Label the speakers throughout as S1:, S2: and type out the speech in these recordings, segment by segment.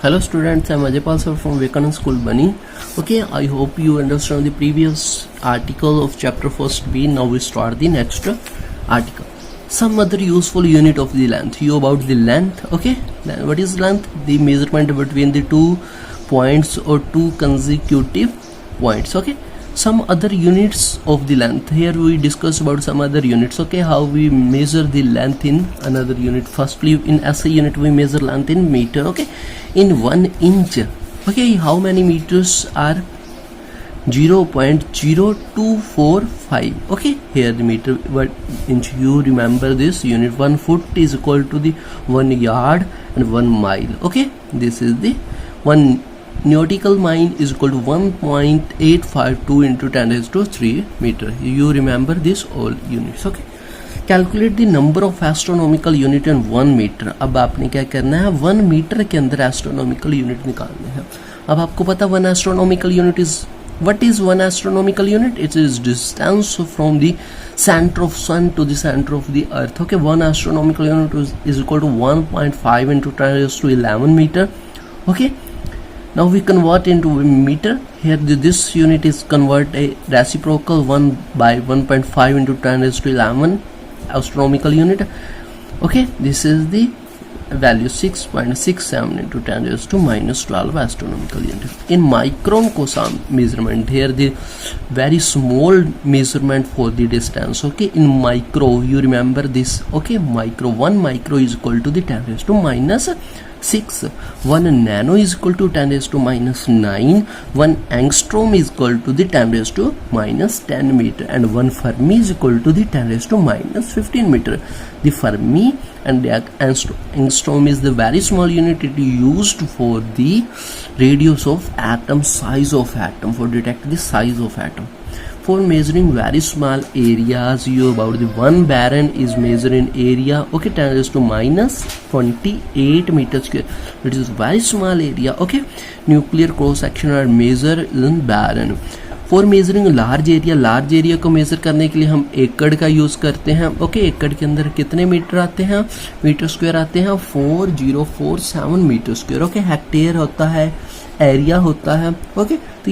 S1: Hello students, I am Ajay Palsar from Vivekananda School, Bani. Okay, I hope you understand the previous article of chapter 1B. Now we start the next article. Some other useful unit of the length. You about the length. Okay, what is length? The measurement between the 2 points or 2 consecutive points. Okay, some other units of the length. Here we discuss about some other units. Okay, how we measure the length in another unit. Firstly, in SI unit we measure length in meter. Okay, in 1 inch. Okay, how many meters are 0.0245. okay, here the meter, what inch, you remember this unit. 1 foot is equal to the 1 yard and 1 mile. Okay, this is the 1 nautical mile is equal to 1.852 into 10 raised to 3 meter. You remember this all units. Okay, calculate the number of astronomical unit in 1 metre. अब आपने क्या करना है, 1 metre के अंदर astronomical unit निकालने हैं. अब आपको पता 1 astronomical unit is, what is 1 astronomical unit? It is distance from the centre of sun to the centre of the earth. Okay, 1 astronomical unit is equal to 1.5 into 10 raised to 11 meter. Okay, now we convert into meter. Here this unit is convert a reciprocal 1 by 1.5 into 10 raised to 11 astronomical unit. Okay, this is the value 6.67 into 10 raised to minus 12 astronomical unit. In micron को measurement, here the very small measurement for the distance. Okay, in micro you remember this. Okay, micro, 1 micro is equal to the 10 raised to minus 6. 1 nano is equal to 10 raised to minus 9. 1 angstrom is equal to the 10 raised to minus 10 meter, and 1 Fermi is equal to the 10 raised to minus 15 meter. The Fermi and the angstrom is the very small unit it used for the radius of atom, size of atom, for detect the size of atom. For measuring very small areas, you about the 1 barren is measured in area. Okay, 10 raised to minus 28 meter square. It is very small area. Okay, nuclear cross section are measured in barren. For measuring large area को measure करने के लिए हम एकड़ का use करते हैं. Okay, एकड़ के अंदर कितने मीटर आते हैं, मीटर स्क्वायर आते हैं 4047 मीटर स्क्वायर. ओके, हेक्टेयर होता है, एरिया होता है. ओके, तो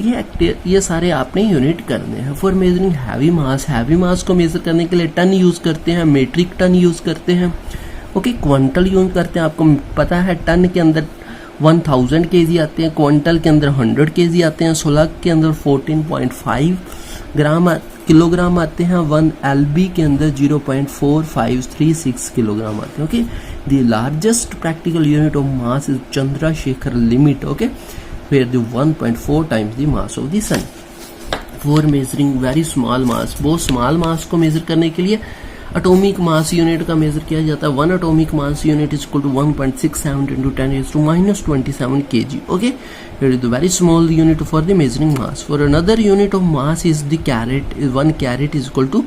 S1: ये सारे आपने यूनिट करने हैं. फॉर मेजरिंग हैवी मास को मेजर करने के लिए टन यूज करते हैं, मेट्रिक टन यूज करते हैं. ओके, क्विंटल यूज करते हैं. आपको पता है टन के अंदर 1000 kg आते हैं, क्विंटल के अंदर 100 kg आते हैं, स्लग के अंदर 14.5 किलोग्राम आते हैं, 1 LB के अंदर 0.4536 किलोग्राम आते हैं. Okay, the largest practical unit of mass is Chandrashekhar limit. Okay, where the 1.4 times the mass of the sun. For measuring very small mass, बहुत स्मॉल मास को मेजर करने के लिए एटॉमिक मास यूनिट का मेजर किया जाता है. 1 atomic mass unit is equal to 1.67 into 10 raised to minus 27 kg. Okay, here is the very small unit for the measuring mass. For another unit of mass is the carat. 1 carat is equal to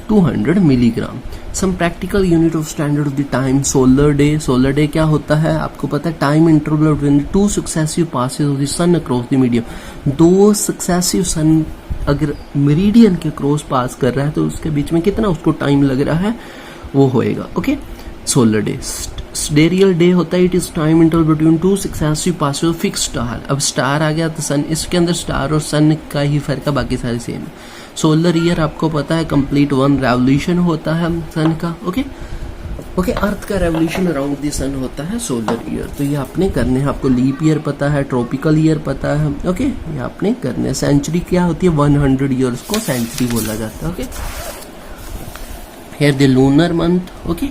S1: 200 milligram. Some practical unit of standard of the time. Solar day क्या होता है आपको पता है, time interval between 2 successive passes of the sun across the medium. 2 successive sun अगर meridian के cross पास कर रहा है तो उसके बीच में कितना उसको टाइम लग रहा है वो होएगा. Okay, solar day. Sidereal day होता है, it is time interval between 2 successive passes of fixed star. अब स्टार आ गया तो सन, इसके अंदर स्टार और सन का ही फर्क है, बाकी सारे सेम है. सोलर ईयर आपको पता है कंप्लीट 1 रेवोल्यूशन होता है सन का. ओके, अर्थ का रेवोल्यूशन अराउंड द सन होता है सोलर ईयर. तो ये आपने करने हैं. आपको लीप ईयर पता है, ट्रॉपिकल ईयर पता है. ओके, ये आपने करने हैं. सेंचुरी क्या होती है, 100 ईयर्स को सेंचुरी बोला जाता है. Okay, here the lunar month. Okay,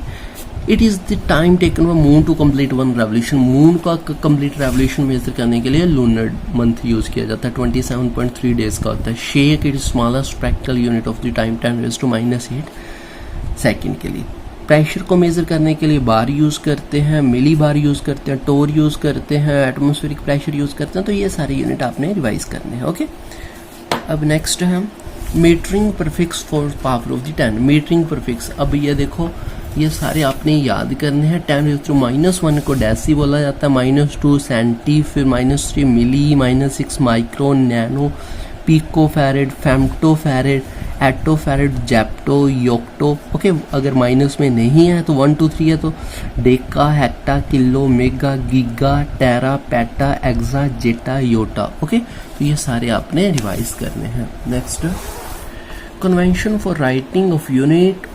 S1: it is the time taken for moon to complete 1 revolution. Moon का कंप्लीट रेवोल्यूशन मेजर करने के लिए लूनर मंथ यूज किया जाता है. 27.3 डेज का होता है. Shake, it is smallest practical unit of the time, 10 raised to minus 8 second के लिए. प्रेशर को मेजर करने के लिए बार यूज करते हैं, मिली बार यूज करते हैं, टोर यूज करते हैं, एटमॉस्फेरिक प्रेशर यूज करते हैं. तो ये सारे यूनिट आपने रिवाइज करने हैं. ओके, अब नेक्स्ट है metering prefix for power of the 10. Metering prefix, अब ये देखो ये सारे आपने याद करने हैं. 10 raised to minus 1 को डेसी बोला जाता है, -2 सेंटी, फिर -3 milli, -6 micron, nano, pico farad, femto farad, atto, farad, zepto, yocto. Okay, अगर माइनस में नहीं है तो 1 2 3 है तो deca, hecto, kilo, mega, giga, tera, peta, exa, zetta, yotta. Okay, तो ये सारे आपने रिवाइज करने हैं। Next, convention for writing of unit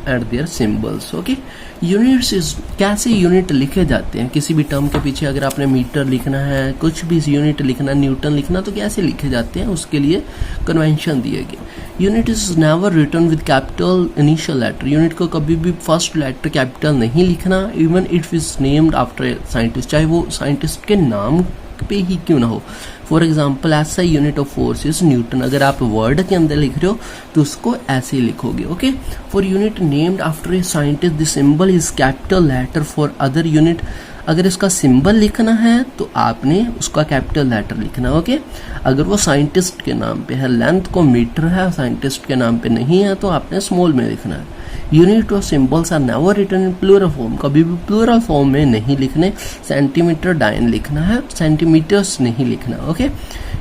S1: at their symbols. Okay, units is कैसे यूनिट लिखे जाते हैं, किसी भी टर्म के पीछे अगर आपने मीटर लिखना है, कुछ भी यूनिट लिखना, न्यूटन लिखना, तो कैसे लिखे जाते हैं उसके लिए कन्वेंशन दिए गए। Unit is never written with capital initial letter. Unit को कभी भी फर्स्ट लेटर कैपिटल नहीं लिखना, even it is named after scientist, चाहे वो साइंटिस्ट के नाम पे ही क्यों ना हो। फॉर एग्जाम्पल, ऐसा unit of force is Newton, अगर आप वर्ड के अंदर लिख रहे हो तो उसको ऐसे ही लिखोगे। Okay, for unit named after a scientist the symbol is capital letter. For other unit, अगर इसका सिंबल लिखना है तो आपने उसका कैपिटल लेटर लिखना। ओके, अगर वो साइंटिस्ट के नाम पे है, लेंथ को मीटर है, साइंटिस्ट के नाम पे नहीं है, तो आपने स्मॉल में लिखना है। यूनिट और symbols are never written in plural form, कभी भी प्लूरल फॉर्म में नहीं लिखने। सेंटीमीटर, डायन लिखना है, सेंटीमीटर्स नहीं लिखना। Okay,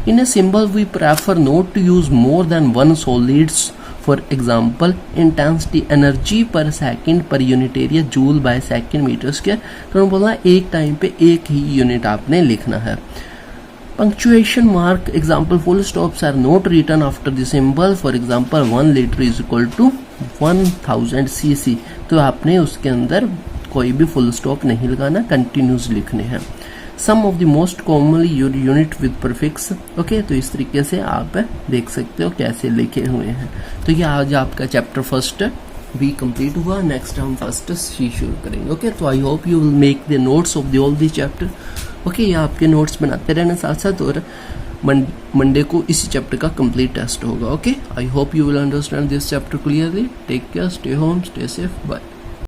S1: in a symbol we prefer not to use more than one solids. For example, intensity, energy per second per unit area, joule by second metre square. तो बोलना एक टाइम पे एक ही यूनिट आपने लिखना है। Punctuation mark, example, full stops are not written after the symbol. For example, 1 litre is equal to 1000 cc, तो आपने उसके अंदर कोई भी फुल स्टॉप नहीं लगाना, कंटिन्यूस लिखने हैं। Some of the most commonly unit with prefix. Okay, तो इस तरीके से आप देख सकते हो कैसे लिखे हुए हैं। तो ये आज आपका चैप्टर फर्स्ट भी कंप्लीट हुआ। नेक्स्ट हम फर्स्ट सी शुरू करेंगे। ओके, तो आई hope you will make the notes of the all the chapter. Okay, ये आपके नोट्स बनाते रहना साथ साथ, और मंडे को इसी चैप्टर का कंप्लीट टेस्ट होगा। Okay, I hope you will understand this chapter clearly. Take care, stay home, stay safe, bye.